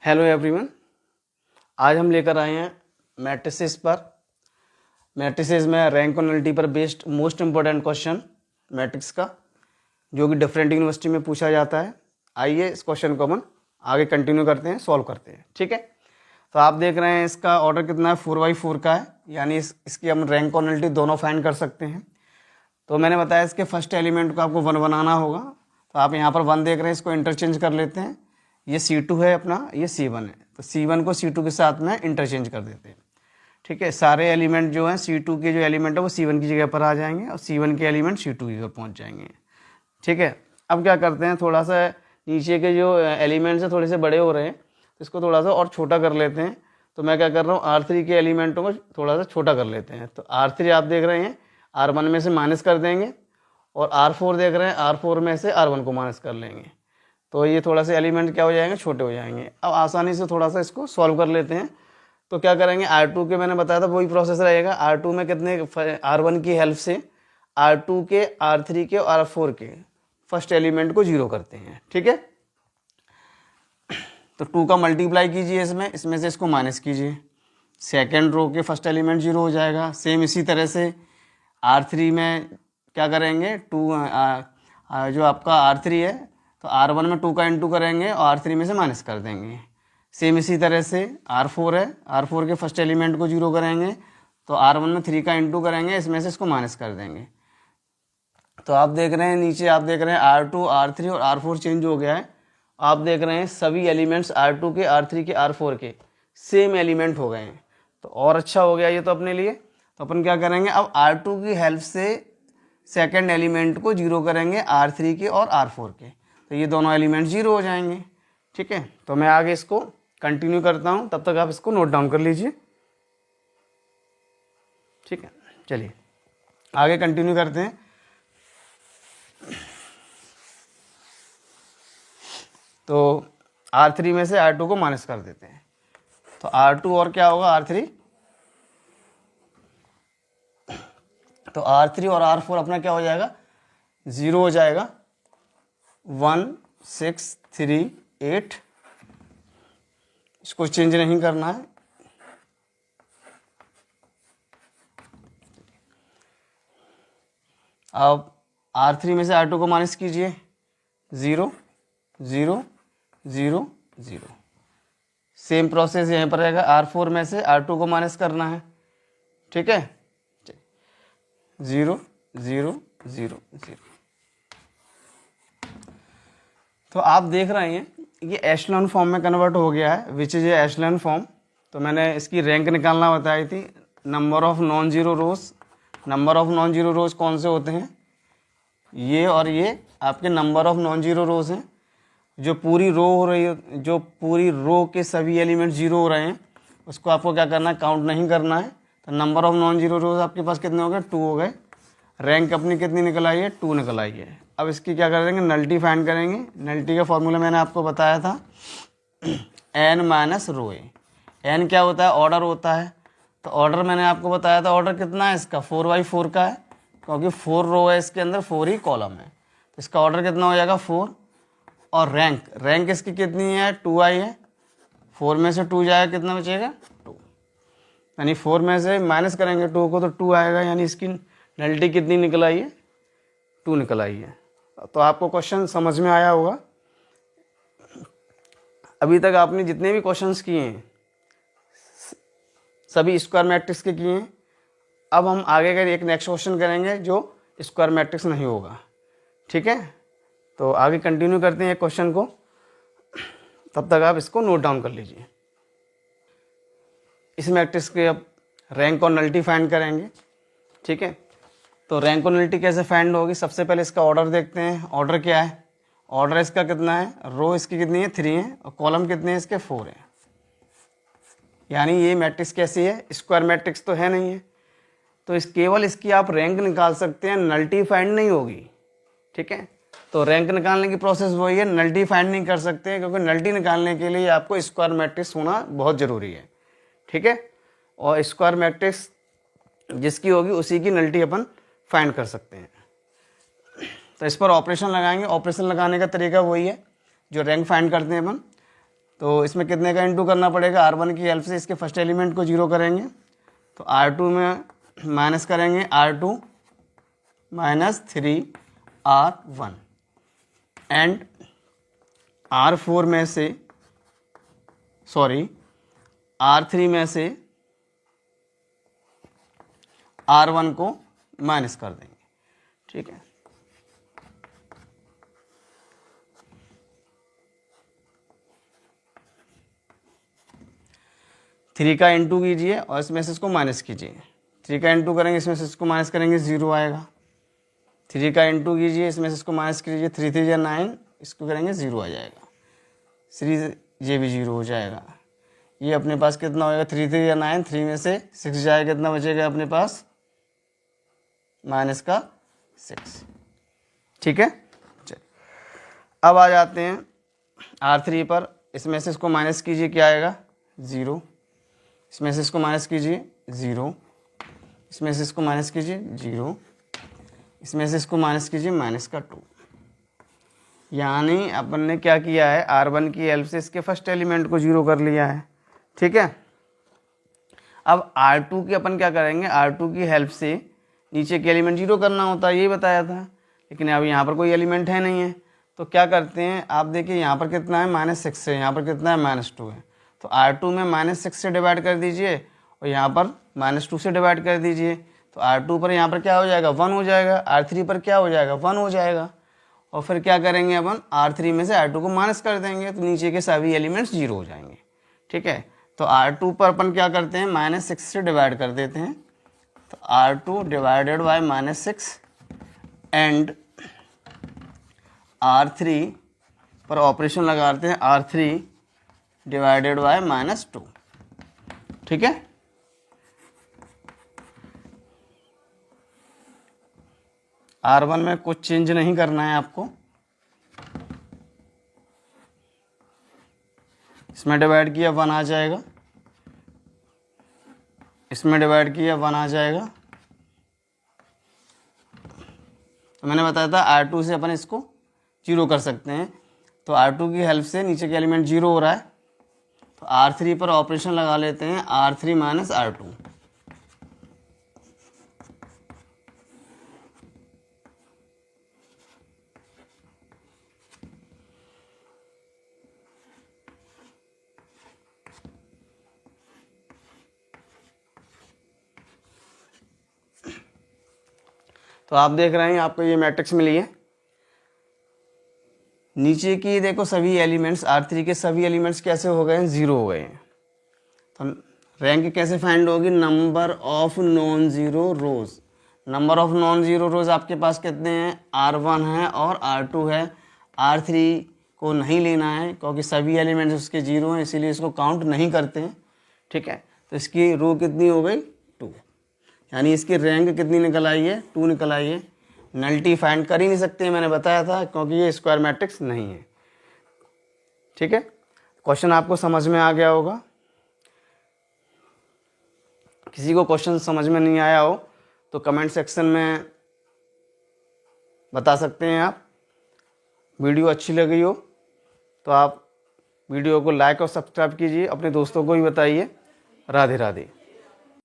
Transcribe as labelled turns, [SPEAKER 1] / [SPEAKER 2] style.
[SPEAKER 1] Hello everyone. आज हम लेकर आए हैं मैट्रिसेस पर। मैट्रिसेस में रैंक और नलिटी पर based most important question matrix का, जो कि डिफरेंट यूनिवर्सिटी में पूछा जाता है। आइए इस क्वेश्चन को अपन आगे कंटिन्यू करते हैं, सॉल्व करते हैं। ठीक है, तो आप देख रहे हैं इसका ऑर्डर कितना है, 4x4 का है, यानी इसकी हम रैंक और नलिटी दोनों फाइंड कर सकते हैं। तो मैंने बताया इसके फर्स्ट एलिमेंट को आपको 1 बनाना होगा। तो आप यहाँ पर 1 देख रहे हैं, इसको इंटरचेंज कर लेते हैं। ये C2 है अपना, ये C1 है, तो C1 को C2 के साथ में इंटरचेंज कर देते हैं। ठीक है, सारे एलिमेंट जो हैं C2 के जो एलिमेंट है वो C1 की जगह पर आ जाएंगे और C1 के एलिमेंट C2 की ओर पहुँच जाएंगे। ठीक है, अब क्या करते हैं, थोड़ा सा नीचे के जो एलिमेंट्स हैं थोड़े से बड़े हो रहे हैं, तो इसको थोड़ा सा और छोटा कर लेते हैं। तो मैं क्या कर रहा हूँ, R3 के एलिमेंटों को थोड़ा सा छोटा कर लेते हैं। तो R3 आप देख रहे हैं R1 में से माइनस कर देंगे, और R4 देख रहे हैं R4 में से R1 को माइनस कर लेंगे। तो ये थोड़ा सा एलिमेंट क्या हो जाएंगे, छोटे हो जाएंगे। अब आसानी से थोड़ा सा इसको सॉल्व कर लेते हैं। तो क्या करेंगे, R2 के मैंने बताया था वही प्रोसेस रहेगा। R2 में कितने, R1 की हेल्प से R2 के, R3 के और R4 के फर्स्ट एलिमेंट को 0 करते हैं। ठीक है, तो 2 का मल्टीप्लाई कीजिए इसमें से इसको माइनस कीजिए, सेकेंड रो के फर्स्ट एलिमेंट 0 हो जाएगा। सेम इसी तरह से R3 में क्या करेंगे, 2 जो आपका R3 है, तो R1 में 2 का इंटू करेंगे और R3 में से माइनस कर देंगे। सेम इसी तरह से R4 है, R4 के फर्स्ट एलिमेंट को 0 करेंगे, तो R1 में 3 का इंटू करेंगे, इसमें से इसको माइनस कर देंगे। तो आप देख रहे हैं नीचे, आप देख रहे हैं R2, R3 और R4 चेंज हो गया है। आप देख रहे हैं सभी एलिमेंट्स R2 के, R3 के, R4 के सेम एलिमेंट हो गए हैं। तो और अच्छा हो गया ये तो अपने लिए। तो अपन क्या करेंगे, अब R2 की हेल्प से सेकेंड एलिमेंट को 0 करेंगे R3 के और R4 के, तो ये दोनों एलिमेंट 0 हो जाएंगे। ठीक है, तो मैं आगे इसको कंटिन्यू करता हूँ, तब तक आप इसको नोट डाउन कर लीजिए। ठीक है, चलिए आगे कंटिन्यू करते हैं। तो R3 में से R2 को माइनस कर देते हैं, तो R2 और क्या होगा, R3, तो R3 और R4 अपना क्या हो जाएगा, 0 हो जाएगा। 1 6 3 8, इसको चेंज नहीं करना है। अब R3 में से R2 को माइनस कीजिए, 0 0 0 0। सेम प्रोसेस यहीं पर रहेगा, R4 में से R2 को माइनस करना है। ठीक है, 0 0 0 0। तो आप देख रहे हैं ये एशेलॉन फॉर्म में कन्वर्ट हो गया है, विच इज ए एशेलॉन फॉर्म। तो मैंने इसकी रैंक निकालना बताई थी, number of non zero rose. Number of non zero रोज कौन से होते हैं, ये और ये आपके नंबर ऑफ नॉन जीरो रोज हैं। जो पूरी रो हो रही है, जो पूरी रो के सभी एलिमेंट 0 हो रहे हैं, उसको आपको क्या करना है, काउंट नहीं करना है। तो नंबर ऑफ नॉन जीरो रोज आपके पास कितने हो गए, 2 हो गए। रैंक अपनी कितनी निकल आई है, 2 निकल आई है। अब इसकी क्या करेंगे, नलिटी फाइंड करेंगे। नलिटी का फॉर्मूला मैंने आपको बताया था, n माइनस रो ए। n क्या होता है, ऑर्डर होता है। तो ऑर्डर मैंने आपको बताया था, ऑर्डर कितना है इसका, 4x4 का है, क्योंकि 4 रो है इसके अंदर, 4 ही कॉलम है। तो इसका ऑर्डर कितना हो जाएगा, 4। और रैंक इसकी कितनी है, 2i है। 4 में से 2 जाएगा, कितना बचेगा, 2। यानी 4 में से माइनस करेंगे 2 को, तो 2 आएगा, यानी इसकी नलिटी कितनी निकल आई है, 2 निकल आई है। तो आपको क्वेश्चन समझ में आया होगा। अभी तक आपने जितने भी क्वेश्चंस किए हैं सभी स्क्वायर मैट्रिक्स के किए हैं। अब हम आगे का एक नेक्स्ट क्वेश्चन करेंगे जो स्क्वायर मैट्रिक्स नहीं होगा। ठीक है, तो आगे कंटिन्यू करते हैं क्वेश्चन को, तब तक आप इसको नोट डाउन कर लीजिए। इस मैट्रिक्स के अब रैंक और नलिटी फाइंड करेंगे। ठीक है, तो रैंक और नलिटी कैसे फाइंड होगी, सबसे पहले इसका ऑर्डर देखते हैं। ऑर्डर क्या है, ऑर्डर इसका कितना है, रो इसकी कितनी है, 3 है, और कॉलम कितने हैं इसके, 4 है। यानी ये मैट्रिक्स कैसी है, स्क्वायर मैट्रिक्स तो है नहीं है। तो केवल इसकी आप रैंक निकाल सकते हैं, नलिटी फाइंड नहीं होगी। ठीक है, तो रैंक निकालने की प्रोसेस वही है, नलिटी फाइंड नहीं कर सकते हैं, क्योंकि नलिटी निकालने के लिए आपको स्क्वायर मैट्रिक्स होना बहुत ज़रूरी है। ठीक है, और स्क्वायर मैट्रिक्स जिसकी होगी उसी की नलिटी अपन फाइंड कर सकते हैं। तो इस पर ऑपरेशन लगाएंगे। ऑपरेशन लगाने का तरीका वही है जो रैंक फाइंड करते हैं अपन। तो इसमें कितने का इंटू करना पड़ेगा, R1 की हेल्प से इसके फर्स्ट एलिमेंट को 0 करेंगे, तो R2 में माइनस करेंगे R2 minus 3R1 and R4 में से R3 में से R1 को माइनस कर देंगे। ठीक है, थ्री का इंटू कीजिए और इसमें से इसको माइनस कीजिए। 3 का इंटू करेंगे, इसमें से इसको माइनस करेंगे, 0 आएगा। 3 का इंटू कीजिए, इसमें से इसको माइनस कीजिए, 3 3 या 9, इसको करेंगे 0 आ जाएगा। 3 ये भी 0 हो जाएगा। ये अपने पास कितना होएगा, 3 3 या 9, 3 में से 6 जाएगा, कितना बचेगा अपने पास, माइनस का 6। ठीक है, चलिए अब आ जाते हैं R3 पर। इसमें से इसको माइनस कीजिए, क्या आएगा, 0। इसमें से इसको माइनस कीजिए, 0। इसमें से इसको माइनस कीजिए, 0। इसमें से इसको माइनस कीजिए, माइनस का 2। यानी अपन ने क्या किया है, R1 की हेल्प से इसके फर्स्ट एलिमेंट को 0 कर लिया है। ठीक है, अब R2 की अपन क्या करेंगे, R2 की हेल्प से नीचे के एलिमेंट 0 करना होता है, यही बताया था। लेकिन अब यहाँ पर कोई एलिमेंट है नहीं है, तो क्या करते हैं, आप देखिए यहाँ पर कितना है, -6 है, यहाँ पर कितना है, -2 है। तो R2 में -6 से डिवाइड कर दीजिए और यहाँ पर -2 से डिवाइड कर दीजिए। तो R2 पर यहाँ पर क्या हो जाएगा, 1 हो जाएगा। R3 पर क्या हो जाएगा, 1 हो जाएगा। और फिर क्या करेंगे अपन, R3 में से R2 को माइनस कर देंगे, तो नीचे के सभी एलिमेंट्स 0 हो जाएंगे। ठीक है, तो R2 पर अपन क्या करते हैं, -6 से डिवाइड कर देते हैं। तो R2 divided by -6 and R3 पर ऑपरेशन लगाते हैं, R3 डिवाइडेड बाय -2। ठीक है, R1 में कुछ चेंज नहीं करना है आपको। इसमें डिवाइड किया 1 आ जाएगा, इसमें डिवाइड किया 1 आ जाएगा। तो मैंने बताया था R2 से अपन इसको 0 कर सकते हैं। तो R2 की हेल्प से नीचे का एलिमेंट 0 हो रहा है, तो R3 पर ऑपरेशन लगा लेते हैं, R3 माइनस R2। तो आप देख रहे हैं आपको ये मैट्रिक्स मिली है। नीचे की देखो सभी एलिमेंट्स, R3 के सभी एलिमेंट्स कैसे हो गए हैं, 0 हो गए हैं। तो रैंक कैसे फाइंड होगी, number of non zero rose. Number of non zero रोज आपके पास कितने हैं, R1 है और R2 है। R3 को नहीं लेना है क्योंकि सभी एलिमेंट्स उसके 0 हैं, इसीलिए इसको काउंट नहीं करते हैं। ठीक है, तो इसकी रो कितनी हो गई, 2। यानी इसकी रैंक कितनी निकल आई है, 2 निकल आई है। नल्टी फाइंड कर ही नहीं सकते, मैंने बताया था, क्योंकि ये स्क्वायर मैट्रिक्स नहीं है। ठीक है, क्वेश्चन आपको समझ में आ गया होगा। किसी को क्वेश्चन समझ में नहीं आया हो तो कमेंट सेक्शन में बता सकते हैं आप। वीडियो अच्छी लगी हो तो आप वीडियो को लाइक और सब्सक्राइब कीजिए, अपने दोस्तों को भी बताइए। राधे राधे।